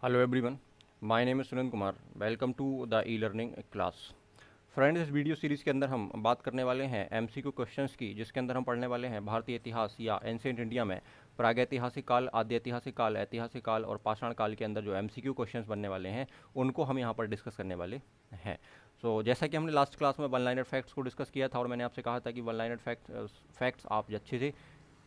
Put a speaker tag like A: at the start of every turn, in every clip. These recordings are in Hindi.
A: Hello everyone, my name is Sunil Kumar. Welcome to the e learning class. Friends, इस वीडियो सीरीज़ के अंदर हम बात करने वाले हैं एमसीक्यू क्वेश्चंस की, जिसके अंदर हम पढ़ने वाले हैं भारतीय इतिहास या एंशिएंट इंडिया में प्रागैतिहासिक काल, आद्य ऐतिहासिक काल, ऐतिहासिक काल और पाषाण काल के अंदर जो एमसीक्यू क्वेश्चंस बनने वाले हैं उनको हम यहाँ पर डिस्कस करने वाले हैं। जैसा कि हमने लास्ट क्लास में वन लाइनर फैक्ट्स को डिस्कस किया था और मैंने आपसे कहा था कि वन लाइनर फैक्ट्स आप अच्छे से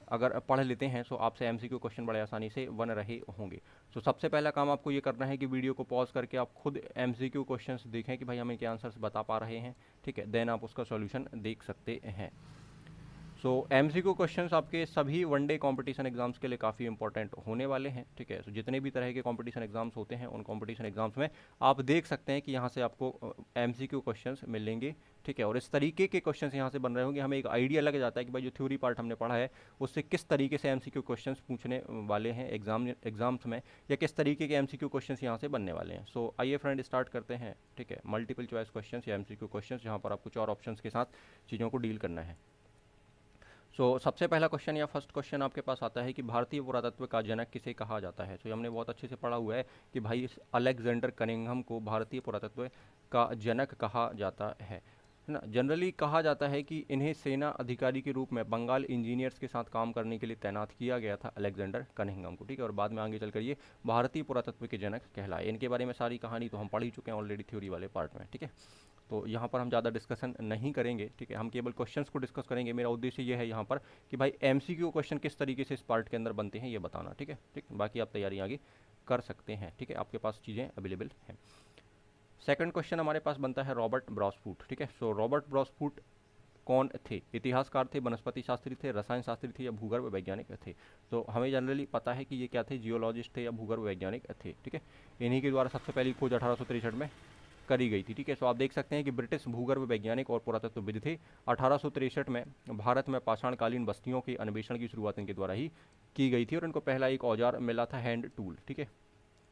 A: अगर पढ़ लेते हैं तो आपसे एमसीक्यू क्वेश्चन बड़े आसानी से बन रहे होंगे। सबसे पहला काम आपको ये करना है कि वीडियो को पॉज करके आप खुद एमसीक्यू क्वेश्चंस देखें कि भाई हमें क्या आंसर्स बता पा रहे हैं, ठीक है। देन आप उसका सॉल्यूशन देख सकते हैं। एमसीक्यू क्वेश्चंस आपके सभी वनडे कंपटीशन एग्जाम्स के लिए काफ़ी इंपॉर्टेंट होने वाले हैं, ठीक है। जितने भी तरह के कंपटीशन एग्जाम्स होते हैं उन कंपटीशन एग्जाम्स में आप देख सकते हैं कि यहाँ से आपको एमसीक्यू क्वेश्चंस मिलेंगे, ठीक है। और इस तरीके के क्वेश्चंस यहाँ से बन रहे होंगे, हमें एक आइडिया लग जाता है कि भाई जो थ्योरी पार्ट हमने पढ़ा है उससे किस तरीके से एमसीक्यू क्वेश्चंस पूछने वाले हैं एग्जाम्स में, या किस तरीके के एमसीक्यू क्वेश्चंस यहाँ से बनने वाले हैं। आइए फ्रेंड स्टार्ट करते हैं, ठीक है। मल्टीपल चॉइस क्वेश्चंस या एमसीक्यू क्वेश्चंस जहाँ पर आपको 4 ऑप्शंस के साथ चीज़ों को डील करना है। सबसे पहला क्वेश्चन या फर्स्ट क्वेश्चन आपके पास आता है कि भारतीय पुरातत्व का जनक किसे कहा जाता है। हमने बहुत अच्छे से पढ़ा हुआ है कि भाई इस अलेक्जेंडर कनिंघम को भारतीय पुरातत्व का जनक कहा जाता है ना। जनरली कहा जाता है कि इन्हें सेना अधिकारी के रूप में बंगाल इंजीनियर्स के साथ काम करने के लिए तैनात किया गया था, अलेक्जेंडर कनिंघम को, ठीक है। और बाद में आगे चलकर ये भारतीय पुरातत्व के जनक कहलाए। इनके बारे में सारी कहानी तो हम पढ़ ही चुके हैं ऑलरेडी थ्योरी वाले पार्ट में, ठीक है। यहाँ पर हम ज़्यादा डिस्कशन नहीं करेंगे, ठीक है। हम केवल क्वेश्चंस को डिस्कस करेंगे। मेरा उद्देश्य ये है यहाँ पर कि भाई एमसीक्यू क्वेश्चन किस तरीके से इस पार्ट के अंदर बनते हैं ये बताना, ठीक है। ठीक, बाकी आप तैयारी आगे कर सकते हैं, ठीक है। आपके पास चीज़ें अवेलेबल हैं। सेकंड क्वेश्चन हमारे पास बनता है रॉबर्ट ब्रॉसफूट, ठीक है। रॉबर्ट ब्रॉसफूट कौन थे? इतिहासकार थे, वनस्पति शास्त्री थे, रसायन शास्त्री थे या भूगर्भ वैज्ञानिक थे? हमें जनरली पता है कि ये क्या थे, जियोलॉजिस्ट थे या भूगर्भ वैज्ञानिक थे, ठीक है। इन्हीं के द्वारा सबसे पहली खोज 1863 में करी गई थी, ठीक है। आप देख सकते हैं कि ब्रिटिश भूगर्भ वैज्ञानिक और पुरातत्वविद थे। 1863 में भारत में पाषाणकालीन बस्तियों के अन्वेषण की शुरुआत इनके द्वारा ही की गई थी और इनको पहला एक औजार मिला था, हैंड टूल, ठीक है।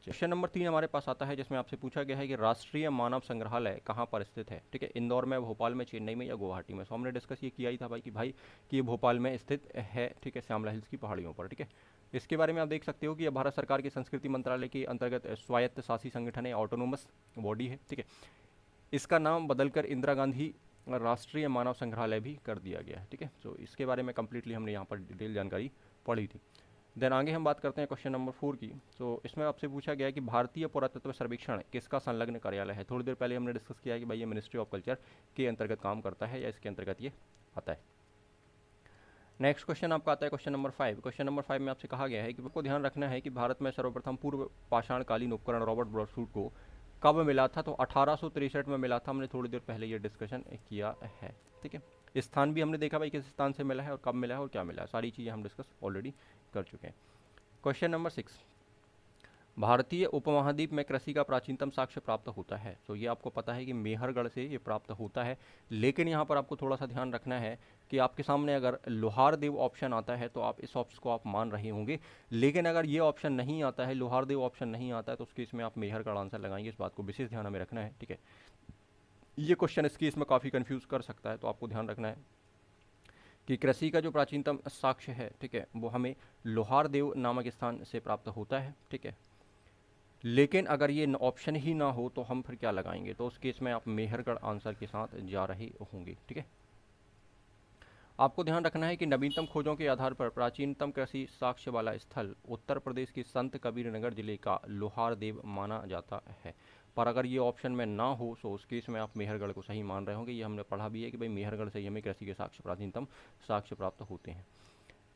A: क्वेश्चन नंबर 3 हमारे पास आता है जिसमें आपसे पूछा गया है कि राष्ट्रीय मानव संग्रहालय कहाँ पर स्थित है, ठीक है। इंदौर में, भोपाल में, चेन्नई में या गुवाहाटी में। हमने डिस्कस ये किया ही था भाई कि ये भोपाल में स्थित है, ठीक है, श्यामला हिल्स की पहाड़ियों पर, ठीक है। इसके बारे में आप देख सकते हो कि यह भारत सरकार के संस्कृति मंत्रालय के अंतर्गत स्वायत्त शासी संगठन है, ऑटोनोमस बॉडी है, ठीक है। इसका नाम बदलकर इंदिरा गांधी राष्ट्रीय मानव संग्रहालय भी कर दिया गया है, ठीक है। इसके बारे में कंप्लीटली हमने यहाँ पर डिटेल जानकारी पढ़ी थी। देन आगे हम बात करते हैं क्वेश्चन नंबर 4 की। इसमें आपसे पूछा गया है कि भारतीय पुरातत्व सर्वेक्षण किसका संलग्न कार्यालय है। थोड़ी देर पहले हमने डिस्कस किया है कि भाई ये मिनिस्ट्री ऑफ कल्चर के अंतर्गत काम करता है या इसके अंतर्गत ये आता है। नेक्स्ट क्वेश्चन आपका आता है क्वेश्चन नंबर 5। क्वेश्चन नंबर 5 में आपसे कहा गया है कि आपको ध्यान रखना है कि भारत में सर्वप्रथम पूर्व पाषाणकालीन उपकरण रॉबर्ट ब्रॉसफूट को कब मिला था। 1863 में मिला था। हमने थोड़ी देर पहले ये डिस्कशन किया है, ठीक है। स्थान भी हमने देखा भाई किस स्थान से मिला है और कब मिला है और क्या मिला है, सारी चीज़ें हम डिस्कस ऑलरेडी कर चुके हैं। क्वेश्चन नंबर 6, भारतीय उपमहाद्वीप में कृषि का प्राचीनतम साक्ष्य प्राप्त होता है। ये आपको पता है कि मेहरगढ़ से ये प्राप्त होता है, लेकिन यहाँ पर आपको थोड़ा सा ध्यान रखना है कि आपके सामने अगर लोहारदेव ऑप्शन आता है तो आप इस ऑप्शन को आप मान रहे होंगे, लेकिन अगर ये ऑप्शन नहीं आता है, लोहारदेव ऑप्शन नहीं आता है, तो उसके इसमें आप मेहरगढ़ आंसर लगाएंगे। इस बात को विशेष ध्यान हमें रखना है, ठीक है। ये क्वेश्चन इसकी इसमें काफ़ी कन्फ्यूज़ कर सकता है, तो आपको ध्यान रखना है कि कृषि का जो प्राचीनतम साक्ष्य है, ठीक है, वो हमें लोहारदेव नामक स्थान से प्राप्त होता है, ठीक है। लेकिन अगर ये ऑप्शन ही ना हो तो हम फिर क्या लगाएंगे, तो उस केस में आप मेहरगढ़ आंसर के साथ जा रहे होंगे, ठीक है। आपको ध्यान रखना है कि नवीनतम खोजों के आधार पर प्राचीनतम कृषि साक्ष्य वाला स्थल उत्तर प्रदेश के संत कबीर नगर जिले का लोहारदेव माना जाता है। पर अगर ये ऑप्शन में ना हो तो उस केस में आप मेहरगढ़ को सही मान रहे होंगे। ये हमने पढ़ा भी है कि भाई मेहरगढ़ से ही हमें कृषि के साक्ष्य, प्राचीनतम साक्ष्य प्राप्त होते हैं।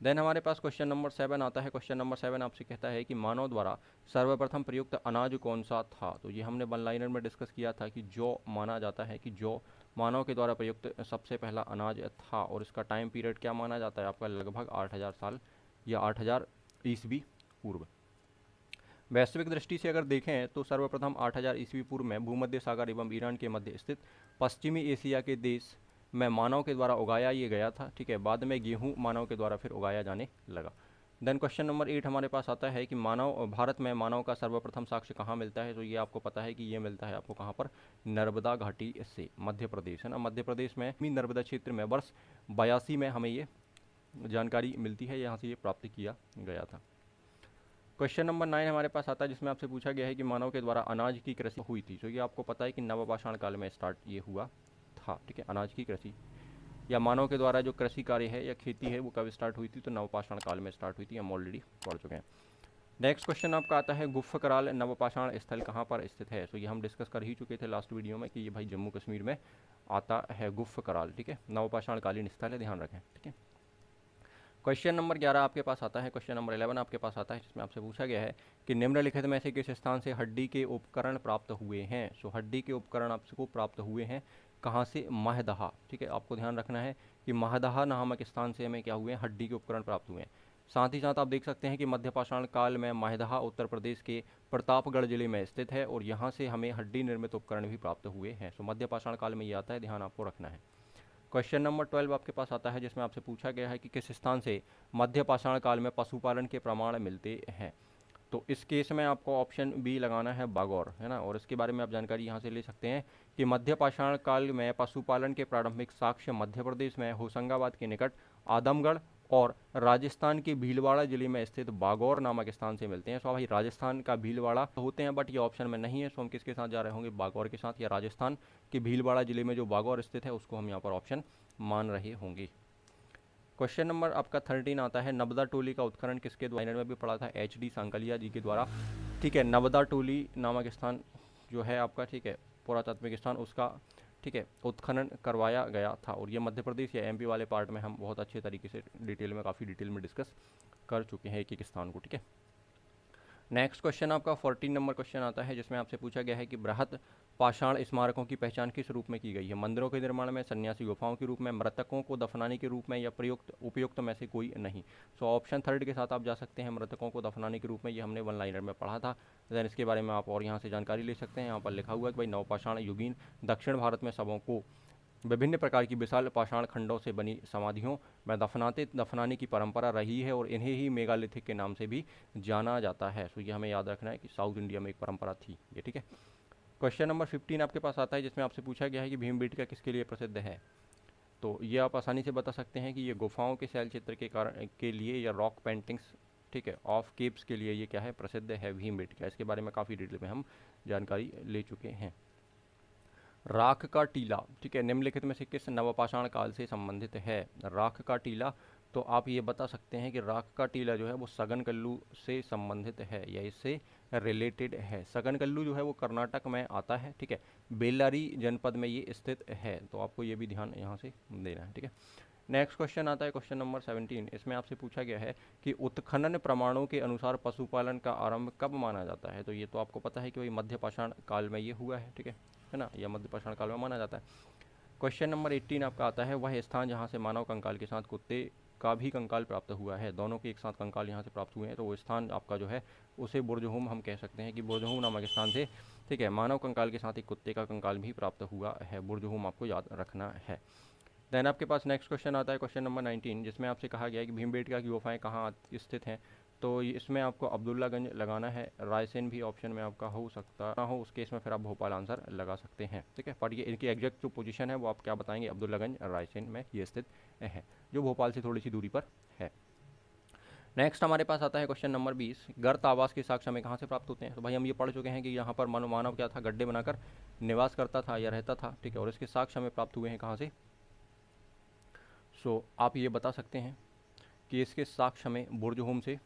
A: देन हमारे पास क्वेश्चन नंबर 7 आता है। क्वेश्चन नंबर 7 आपसे कहता है कि मानव द्वारा सर्वप्रथम प्रयुक्त अनाज कौन सा था। ये हमने वन लाइनर में डिस्कस किया था कि जौ माना जाता है कि जौ मानव के द्वारा प्रयुक्त सबसे पहला अनाज था, और इसका टाइम पीरियड क्या माना जाता है आपका, लगभग 8000 साल या 8000 ईस्वी पूर्व। वैश्विक दृष्टि से अगर देखें तो सर्वप्रथम 8000 ईस्वी पूर्व में भूमध्य सागर एवं ईरान के मध्य स्थित पश्चिमी एशिया के देश में मानव के द्वारा उगाया ये गया था, ठीक है। बाद में गेहूं मानव के द्वारा फिर उगाया जाने लगा। देन क्वेश्चन नंबर 8 हमारे पास आता है कि भारत में मानव का सर्वप्रथम साक्ष्य कहाँ मिलता है। ये आपको पता है कि ये मिलता है आपको कहाँ पर, नर्मदा घाटी से, मध्य प्रदेश है ना। मध्य प्रदेश में नर्मदा क्षेत्र में वर्ष 82 में हमें ये जानकारी मिलती है, यहाँ से ये प्राप्त किया गया था। क्वेश्चन नंबर 9 हमारे पास आता है, जिसमें आपसे पूछा गया है कि मानव के द्वारा अनाज की कृषि हुई थी। तो ये आपको पता है कि नवपाषाण काल में स्टार्ट ये हुआ था, ठीक है। अनाज की कृषि या मानव के द्वारा जो कृषि कार्य है या खेती है वो कब स्टार्ट हुई थी, तो नवपाषाण काल में स्टार्ट हुई थी, हम ऑलरेडी पढ़ चुके हैं। नेक्स्ट क्वेश्चन आपका आता है, गुफ्फ कराल नवपाषाण स्थल कहाँ पर स्थित है। तो ये हम डिस्कस कर ही चुके थे लास्ट वीडियो में कि ये भाई जम्मू कश्मीर में आता है गुफ्फ कराल, ठीक है। नवपाषाण कालीन स्थल है, ध्यान रखें, ठीक है। क्वेश्चन नंबर 11 आपके पास आता है, क्वेश्चन नंबर 11 आपके पास आता है, जिसमें आपसे पूछा गया है कि निम्नलिखित में से किस स्थान से हड्डी के उपकरण प्राप्त हुए हैं। सो हड्डी के उपकरण आपको प्राप्त हुए हैं कहाँ से, महदहा, ठीक है। आपको ध्यान रखना है कि महदहा नामक स्थान से हमें क्या हुए हैं, हड्डी के उपकरण प्राप्त हुए हैं। साथ ही साथ आप देख सकते हैं कि मध्यपाषाण काल में महदहा उत्तर प्रदेश के प्रतापगढ़ जिले में स्थित है और यहाँ से हमें हड्डी निर्मित उपकरण भी प्राप्त हुए हैं। सो मध्यपाषाण काल में ये आता है, ध्यान आपको रखना है। क्वेश्चन नंबर 12 आपके पास आता है, जिसमें आपसे पूछा गया है कि किस स्थान से मध्यपाषाण काल में पशुपालन के प्रमाण मिलते हैं। तो इस केस में आपको ऑप्शन बी लगाना है, बागौर, है ना। और इसके बारे में आप जानकारी यहाँ से ले सकते हैं कि मध्यपाषाण काल में पशुपालन के प्रारंभिक साक्ष्य मध्य प्रदेश में होशंगाबाद के निकट आदमगढ़ और राजस्थान के भीलवाड़ा जिले में स्थित बागौर नामक स्थान से मिलते हैं। सो भाई राजस्थान का भीलवाड़ा होते हैं, बट ये ऑप्शन में नहीं है। सो हम किसके साथ जा रहे होंगे, बागौर के साथ, या राजस्थान के भीलवाड़ा जिले में जो बागौर स्थित है उसको हम यहाँ पर ऑप्शन मान रहे होंगे। क्वेश्चन नंबर आपका 13 आता है, नबदा टोली का उत्खनन किसके द्वारा, में भी पढ़ा था, HD सांकलिया जी के द्वारा, ठीक है। नबदा टोली नामक स्थान जो है आपका, ठीक है, पुरातात्विक स्थान, उसका, ठीक है, उत्खनन करवाया गया था। और ये मध्य प्रदेश या MP वाले पार्ट में हम बहुत अच्छे तरीके से डिटेल में, काफ़ी डिटेल में डिस्कस कर चुके हैं एक एक स्थान को, ठीक है। नेक्स्ट क्वेश्चन आपका 14 नंबर क्वेश्चन आता है, जिसमें आपसे पूछा गया है कि बृहद पाषाण स्मारकों की पहचान किस रूप में की गई है। मंदिरों के निर्माण में, सन्यासी गुफाओं के रूप में, मृतकों को दफनाने के रूप में, या प्रयुक्त उपयुक्त में से कोई नहीं। सो ऑप्शन 3 के साथ आप जा सकते हैं, मृतकों को दफनाने के रूप में। ये हमने वन लाइनर में पढ़ा था। देन इसके बारे में आप और यहाँ से जानकारी ले सकते हैं। यहाँ पर लिखा हुआ है कि भाई नवपाषाण युगीन दक्षिण भारत में शवों को विभिन्न प्रकार की विशाल पाषाण खंडों से बनी समाधियों में दफनाने की परंपरा रही है और इन्हें ही मेगालिथिक के नाम से भी जाना जाता है। सो ये हमें याद रखना है कि साउथ इंडिया में एक परंपरा थी ये, ठीक है। क्वेश्चन नंबर 15 आपके पास आता है, जिसमें आपसे पूछा गया है कि भीमबेटका किसके लिए प्रसिद्ध है। तो ये आप आसानी से बता सकते हैं कि ये गुफाओं के शैल चित्र के कारण के लिए, या रॉक पेंटिंग्स, ठीक है, ऑफ केप्स के लिए ये क्या है, प्रसिद्ध है भीमबेटका। इसके बारे में काफ़ी डिटेल में हम जानकारी ले चुके हैं। राख का टीला, ठीक है, निम्नलिखित में से किस नवपाषाण काल से संबंधित है। राख का टीला, तो आप ये बता सकते हैं कि राख का टीला जो है वो सगन कल्लू से संबंधित है या इससे रिलेटेड है। सगन कल्लू जो है वो कर्नाटक में आता है, ठीक है, बेल्लारी जनपद में ये स्थित है। तो आपको ये भी ध्यान यहाँ से देना है, ठीक है। नेक्स्ट क्वेश्चन आता है, क्वेश्चन नंबर 17। इसमें आपसे पूछा गया है कि उत्खनन प्रमाणों के अनुसार पशुपालन का आरंभ कब माना जाता है। तो ये तो आपको पता है कि भाई मध्यपाषाण काल में ये हुआ है, ठीक है ना, यह मध्यपाषाण काल में माना जाता है। क्वेश्चन नंबर 18 आपका आता है, वह स्थान जहाँ से मानव कंकाल के साथ कुत्ते का भी कंकाल प्राप्त हुआ है। दोनों के एक साथ कंकाल यहाँ से प्राप्त हुए हैं, तो वो स्थान आपका जो है उसे बुर्जहुम हम कह सकते हैं कि बुर्जहुम नामक स्थान से, ठीक है, मानव कंकाल के साथ एक कुत्ते का कंकाल भी प्राप्त हुआ है। बुर्जहुम आपको याद रखना है। देन आपके पास नेक्स्ट क्वेश्चन आता है, क्वेश्चन नंबर 19, जिसमें आपसे कहा गया है कि भीमबेटका की गुफाएं कहाँ स्थित हैं। तो इसमें आपको अब्दुल्लागंज लगाना है, रायसेन भी ऑप्शन में आपका हो सकता ना हो, उस केस में फिर आप भोपाल आंसर लगा सकते हैं, ठीक है। पर ये इनकी एग्जैक्ट जो पोजीशन है वो आप क्या बताएंगे, अब्दुल्लागंज रायसेन में ये स्थित है, जो भोपाल से थोड़ी सी दूरी पर है। नेक्स्ट हमारे पास आता है क्वेश्चन नंबर 20, गर्त आवास के साक्ष्य हमें कहाँ से प्राप्त होते हैं। तो भाई हम ये पढ़ चुके हैं कि यहाँ पर मानव क्या था, गड्ढे बनाकर निवास करता था या रहता था, ठीक है, और इसके साक्ष्य हमें प्राप्त हुए हैं कहाँ से। सो आप ये बता सकते हैं कि इसके साक्ष्य हमें बुर्जहुम से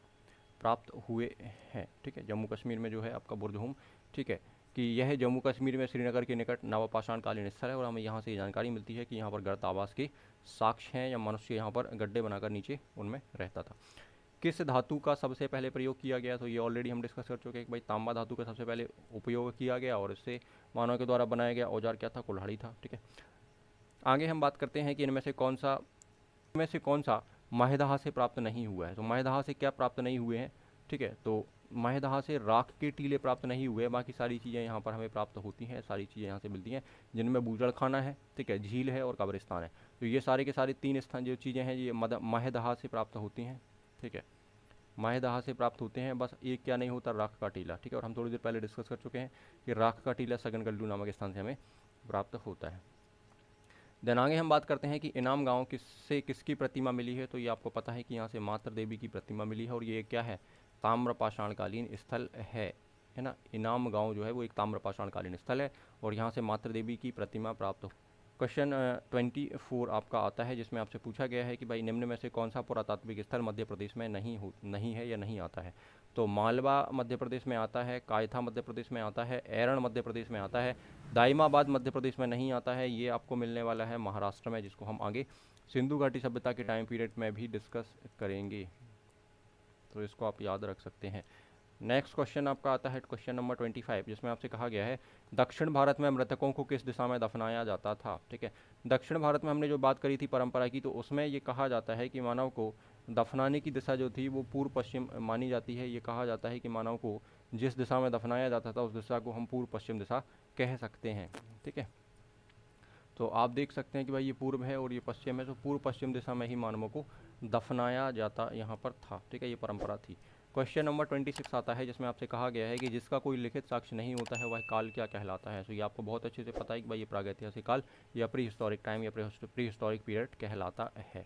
A: प्राप्त हुए हैं, ठीक है, जम्मू कश्मीर में जो है आपका बुर्जहुम, ठीक है, कि यह जम्मू कश्मीर में श्रीनगर के निकट नवपाषाण कालीन स्थल है। और हमें यहाँ से ये जानकारी मिलती है कि यहाँ पर गर्त आवास के साक्ष्य हैं या मनुष्य यहाँ पर गड्ढे बनाकर नीचे उनमें रहता था। किस धातु का सबसे पहले प्रयोग किया गया, तो ये ऑलरेडी हम डिस्कस कर चुके हैं कि भाई तांबा धातु का सबसे पहले उपयोग किया गया और इससे मानव के द्वारा बनाया गया औजार क्या था, कुल्हाड़ी था, ठीक है। आगे हम बात करते हैं कि इनमें से कौन सा महदहा से प्राप्त नहीं हुआ है। तो महदहा से क्या प्राप्त नहीं हुए हैं, ठीक है, तो महदहा से राख के टीले प्राप्त नहीं हुए, बाकी सारी चीज़ें यहाँ पर हमें प्राप्त होती हैं, सारी चीज़ें यहाँ से मिलती हैं, जिनमें बूचड़खाना है, ठीक है, झील है और कब्रिस्तान है। तो ये सारे के सारे 3 स्थान जो चीज़ें हैं ये महदहा से प्राप्त होती हैं, ठीक है, महदहा से प्राप्त होते हैं। बस एक क्या नहीं होता, राख का टीला, ठीक है, और हम थोड़ी देर पहले डिस्कस कर चुके हैं कि राख का टीला सगन कल्लू नामक स्थान से हमें प्राप्त होता है। देन आगे हम बात करते हैं कि इनाम गांव किसकी प्रतिमा मिली है। तो ये आपको पता है कि यहाँ से मातृ देवी की प्रतिमा मिली है और ये क्या है, ताम्रपाषाणकालीन स्थल है ना। इनाम गांव जो है वो एक ताम्रपाषाणकालीन स्थल है और यहाँ से मातृ देवी की प्रतिमा प्राप्त हो। क्वेश्चन 24 आपका आता है जिसमें आपसे पूछा गया है कि भाई निम्न में से कौन सा पुरातात्विक स्थल मध्य प्रदेश में नहीं है या नहीं आता है। तो मालवा मध्य प्रदेश में आता है, कायथा मध्य प्रदेश में आता है, एरण मध्य प्रदेश में आता है, दाइमाबाद मध्य प्रदेश में नहीं आता है। ये आपको मिलने वाला है महाराष्ट्र में, जिसको हम आगे सिंधु घाटी सभ्यता के टाइम पीरियड में भी डिस्कस करेंगे, तो इसको आप याद रख सकते हैं। नेक्स्ट क्वेश्चन आपका आता है क्वेश्चन नंबर 25, जिसमें आपसे कहा गया है दक्षिण भारत में मृतकों को किस दिशा में दफनाया जाता था। ठीक है, दक्षिण भारत में हमने जो बात करी थी परंपरा की, तो उसमें ये कहा जाता है कि मानव को दफनाने की दिशा जो थी वो पूर्व पश्चिम मानी जाती है। ये कहा जाता है कि मानव को जिस दिशा में दफनाया जाता था उस दिशा को हम पूर्व पश्चिम दिशा कह सकते हैं। ठीक है, तो आप देख सकते हैं कि भाई ये पूर्व है और ये पश्चिम है, तो पूर्व पश्चिम दिशा में ही मानवों को दफनाया जाता यहाँ पर था। ठीक है, ये परंपरा थी। क्वेश्चन नंबर 26 आता है जिसमें आपसे कहा गया है कि जिसका कोई लिखित साक्ष्य नहीं होता है वह काल क्या कहलाता है। तो ये आपको बहुत अच्छे से पता है कि भाई ये प्रागैतिहासिक काल या प्री हिस्टोरिक टाइम या प्री हिस्टोरिक पीरियड कहलाता है।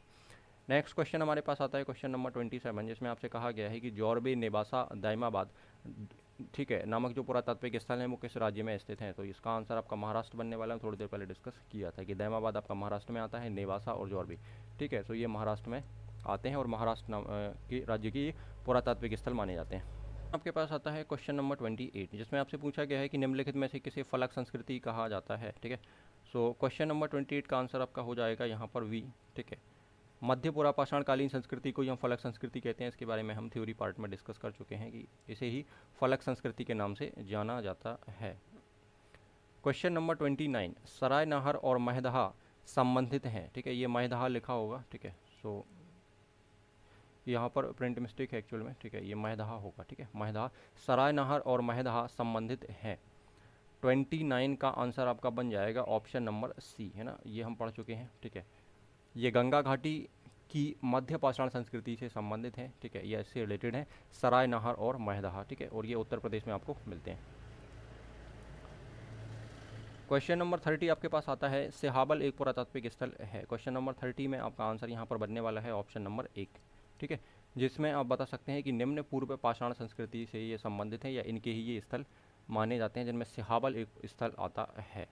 A: नेक्स्ट क्वेश्चन हमारे पास आता है क्वेश्चन नंबर 27, जिसमें आपसे कहा गया है कि जोरबे नेबासा दाइमाबाद, ठीक है, नामक जो पुरातात्विक स्थल है वो किस राज्य में स्थित है। तो इसका आंसर आपका महाराष्ट्र बनने वाला है। थोड़ी देर पहले डिस्कस किया था कि दाइमाबाद आपका महाराष्ट्र में आता है, नेवासा और जोरबे, ठीक है, तो ये महाराष्ट्र में आते हैं और महाराष्ट्र की राज्य की पुरातात्विक स्थल माने जाते हैं। आपके पास आता है क्वेश्चन नंबर 28, जिसमें आपसे पूछा गया है कि निम्नलिखित में से किसे फलक संस्कृति कहा जाता है। ठीक है, सो क्वेश्चन नंबर 28 का आंसर आपका हो जाएगा यहाँ पर वी। ठीक है, मध्य पुरापाषाणकालीन संस्कृति को हम फलक संस्कृति कहते हैं। इसके बारे में हम थ्योरी पार्ट में डिस्कस कर चुके हैं कि इसे ही फलक संस्कृति के नाम से जाना जाता है। क्वेश्चन नंबर 29, सराय नाहर और महदहा संबंधित हैं। ठीक है, ये महदहा लिखा होगा। ठीक है, सो यहाँ पर प्रिंट मिस्टेक है एक्चुअल में। ठीक है, ये महदहा होगा। ठीक है, महदहा, सराय नाहर और महदहा संबंधित हैं। 29 का आंसर आपका बन जाएगा ऑप्शन नंबर सी, है ना, ये हम पढ़ चुके हैं। ठीक है, ये गंगा घाटी की मध्य पाषाण संस्कृति से संबंधित है। ठीक है, ये इससे रिलेटेड है, सराय नाहर और महदहा। ठीक है, और ये उत्तर प्रदेश में आपको मिलते हैं। क्वेश्चन नंबर 30 आपके पास आता है सिहाबल एक पुरातात्विक स्थल है। क्वेश्चन नंबर 30 में आपका आंसर यहाँ पर बनने वाला है ऑप्शन नंबर 1। ठीक है, जिसमें आप बता सकते हैं कि निम्न पूर्व पाषाण संस्कृति से ये संबंधित है या इनके ही ये स्थल माने जाते हैं, जिनमें सिहाबल एक स्थल आता है।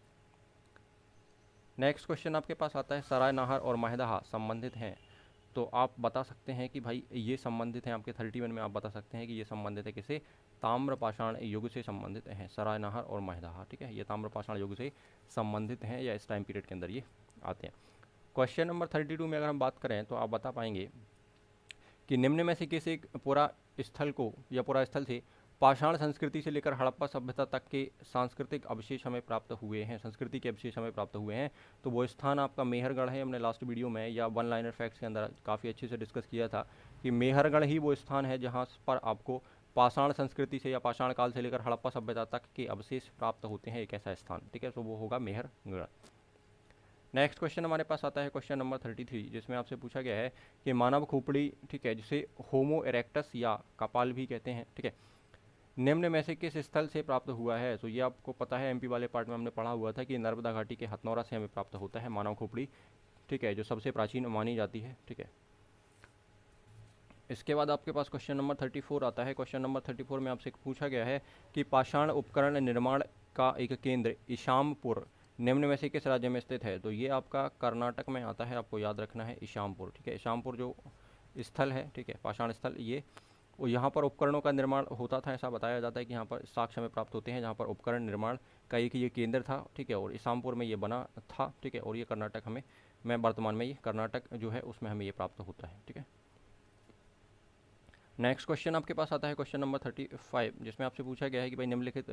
A: नेक्स्ट क्वेश्चन आपके पास आता है सराय नाहर और महदहा संबंधित हैं। तो आप बता सकते हैं कि भाई ये संबंधित हैं, आपके 31 में आप बता सकते हैं कि ये संबंधित है किसे, ताम्रपाषाण युग से संबंधित हैं, सराय नाहर और महदहा। ठीक है, ये ताम्रपाषाण युग से संबंधित हैं या इस टाइम पीरियड के अंदर ये आते हैं। क्वेश्चन नंबर 32 में अगर हम बात करें तो आप बता पाएंगे कि निम्न में से किस एक पुरा स्थल को या पुरा स्थल से पाषाण संस्कृति से लेकर हड़प्पा सभ्यता तक के सांस्कृतिक अवशेष हमें प्राप्त हुए हैं, संस्कृति के अवशेष हमें प्राप्त हुए हैं। तो वो स्थान आपका मेहरगढ़ है। हमने लास्ट वीडियो में या वन लाइनर फैक्ट्स के अंदर काफ़ी अच्छे से डिस्कस किया था कि मेहरगढ़ ही वो स्थान है जहाँ पर आपको पाषाण संस्कृति से या पाषाण काल से लेकर हड़प्पा सभ्यता तक के अवशेष प्राप्त होते हैं, एक ऐसा स्थान। ठीक है, तो वो होगा मेहरगढ़। नेक्स्ट क्वेश्चन हमारे पास आता है क्वेश्चन नंबर 33, जिसमें आपसे पूछा गया है कि मानव खोपड़ी, ठीक है, जिसे होमो इरेक्टस या कपाल भी कहते हैं, ठीक है, निम्न में से किस स्थल से प्राप्त हुआ है। तो ये आपको पता है, एमपी वाले पार्ट में हमने पढ़ा हुआ था कि नर्मदा घाटी के हथनौरा से हमें प्राप्त होता है मानव खोपड़ी। ठीक है, जो सबसे प्राचीन मानी जाती है। ठीक है, इसके बाद आपके पास क्वेश्चन नंबर 34 आता है। क्वेश्चन नंबर 34 में आपसे पूछा गया है कि पाषाण उपकरण निर्माण का एक केंद्र इशामपुर निम्न में से किस राज्य में स्थित है। तो ये आपका कर्नाटक में आता है, आपको याद रखना है इशामपुर। ठीक है, इशामपुर जो स्थल है, ठीक है, पाषाण स्थल, ये और यहाँ पर उपकरणों का निर्माण होता था। ऐसा बताया जाता है कि यहाँ पर साक्ष्य में प्राप्त होते हैं जहाँ पर उपकरण निर्माण का एक ये केंद्र था। ठीक है, और इशामपुर में ये बना था। ठीक है, और ये कर्नाटक में वर्तमान में ये कर्नाटक जो है उसमें हमें ये प्राप्त होता है। ठीक है, नेक्स्ट क्वेश्चन आपके पास आता है क्वेश्चन नंबर 35, जिसमें आपसे पूछा गया है कि भाई निम्नलिखित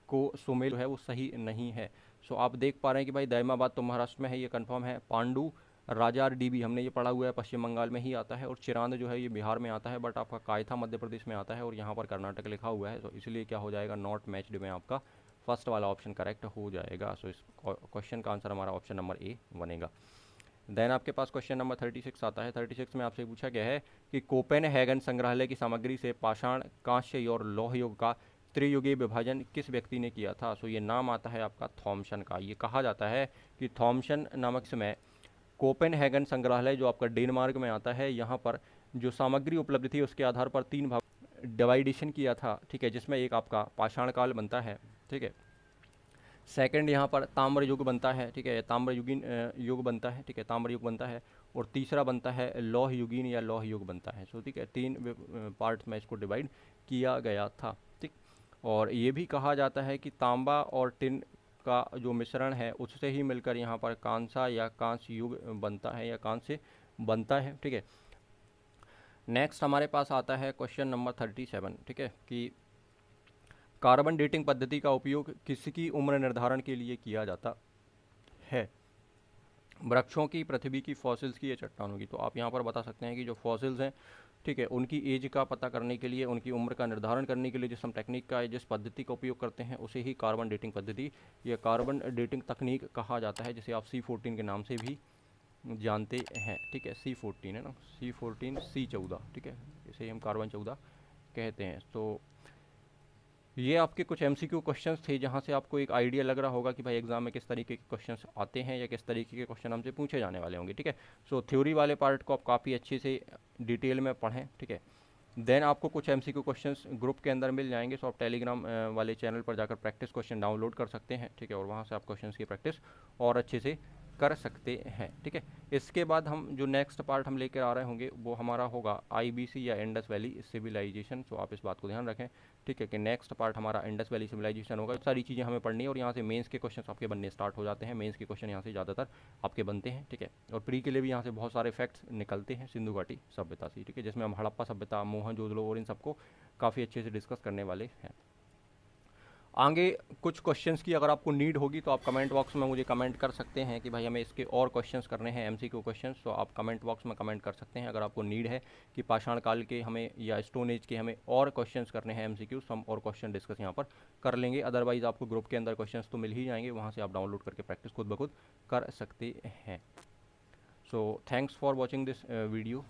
A: को सुमेल है वो सही नहीं है। सो आप देख पा रहे हैं कि भाई दाइमाबाद तो महाराष्ट्र में है, ये कंफर्म है। पांडु राजार डीबी हमने ये पढ़ा हुआ है, पश्चिम बंगाल में ही आता है। और चिरांद जो है ये बिहार में आता है, बट आपका कायथा मध्य प्रदेश में आता है और यहाँ पर कर्नाटक लिखा हुआ है। तो इसलिए क्या हो जाएगा, नॉट मैच्ड में आपका फर्स्ट वाला ऑप्शन करेक्ट हो जाएगा। सो इस क्वेश्चन का आंसर हमारा ऑप्शन नंबर ए बनेगा। देन आपके पास क्वेश्चन नंबर 36 आता है। 36 में आपसे पूछा गया है कि कोपेनहेगन संग्रहालय की सामग्री से पाषाण, कांस्य और लौह युग का त्रियुगीय विभाजन किस व्यक्ति ने किया था। सो ये नाम आता है आपका थॉमसन का। ये कहा जाता है कि थॉमसन नामक समय कोपेनहेगन संग्रहालय जो आपका डेनमार्क में आता है, यहाँ पर जो सामग्री उपलब्ध थी उसके आधार पर 3 भाग डिवाइडेशन किया था, ठीक है, जिसमें एक आपका पाषाण काल बनता है, ठीक है। सेकंड यहाँ पर ताम्र युग बनता है, ठीक है, ताम्र युगीन युग बनता है, ठीक है, ताम्र युग बनता है। और तीसरा बनता है लौह युगीन या लौह युग बनता है। सो ठीक है, 3 पार्ट में इसको डिवाइड किया गया था, ठीक। और ये भी कहा जाता है कि तांबा और टिन का जो मिश्रण है उससे ही मिलकर यहाँ पर कांसा या कांस्य युग बनता है या कांस्य बनता है, ठीक है। नेक्स्ट हमारे पास आता है क्वेश्चन नंबर 37, ठीक है, कि कार्बन डेटिंग पद्धति का उपयोग किसकी उम्र निर्धारण के लिए किया जाता है? वृक्षों की, पृथ्वी की, फॉसिल्स की या चट्टानों की? तो आप यहाँ पर बता सकते हैं कि जो फॉसिल्स हैं, ठीक है, उनकी एज का पता करने के लिए, उनकी उम्र का निर्धारण करने के लिए जिस हम टेक्निक का, जिस पद्धति का उपयोग करते हैं उसे ही कार्बन डेटिंग पद्धति या कार्बन डेटिंग तकनीक कहा जाता है, जिसे आप C14 के नाम से भी जानते हैं, ठीक है। C14 है ना, C14 C14, ठीक है, इसे हम कार्बन 14 कहते हैं। तो ये आपके कुछ MCQ क्वेश्चंस थे, जहाँ से आपको एक आइडिया लग रहा होगा कि भाई एग्जाम में किस तरीके के क्वेश्चंस आते हैं या किस तरीके के क्वेश्चन हमसे पूछे जाने वाले होंगे, ठीक है। सो थ्योरी वाले पार्ट को आप काफ़ी अच्छे से डिटेल में पढ़ें, ठीक है। देन आपको कुछ MCQ क्वेश्चंस ग्रुप के अंदर मिल जाएंगे, सो आप टेलीग्राम वाले चैनल पर जाकर प्रैक्टिस क्वेश्चन डाउनलोड कर सकते हैं, ठीक है, और वहाँ से आप क्वेश्चंस की प्रैक्टिस और अच्छे से कर सकते हैं, ठीक है। इसके बाद हम जो नेक्स्ट पार्ट हम लेकर आ रहे होंगे वो हमारा होगा IBC या इंडस वैली सिविलाइजेशन। सो आप इस बात को ध्यान रखें, ठीक है, कि नेक्स्ट पार्ट हमारा इंडस वैली सिविलाइजेशन होगा। सारी चीज़ें हमें पढ़नी है और यहाँ से मेंस के क्वेश्चन आपके बनने स्टार्ट हो जाते हैं। मेंस के क्वेश्चन यहाँ से ज़्यादातर आपके बनते हैं, ठीक है। और प्री के लिए भी यहाँ से बहुत सारे फैक्ट्स निकलते हैं सिंधु घाटी सभ्यता से, ठीक है, जिसमें हम हड़प्पा सभ्यता, मोहनजोदड़ो और इन सबको काफ़ी अच्छे से डिस्कस करने वाले हैं। आगे कुछ क्वेश्चंस की अगर आपको नीड होगी तो आप कमेंट बॉक्स में मुझे कमेंट कर सकते हैं कि भाई हमें इसके और क्वेश्चंस करने हैं, MCQ क्वेश्चंस। तो आप कमेंट बॉक्स में कमेंट कर सकते हैं अगर आपको नीड है कि पाषाण काल के हमें या स्टोन एज के हमें और क्वेश्चंस करने हैं MCQ, हम और क्वेश्चन डिस्कस यहाँ पर कर लेंगे। अदरवाइज आपको ग्रुप के अंदर क्वेश्चंस तो मिल ही जाएंगे, वहाँ से आप डाउनलोड करके प्रैक्टिस खुद ब खुद कर सकते हैं। So thanks for watching this video.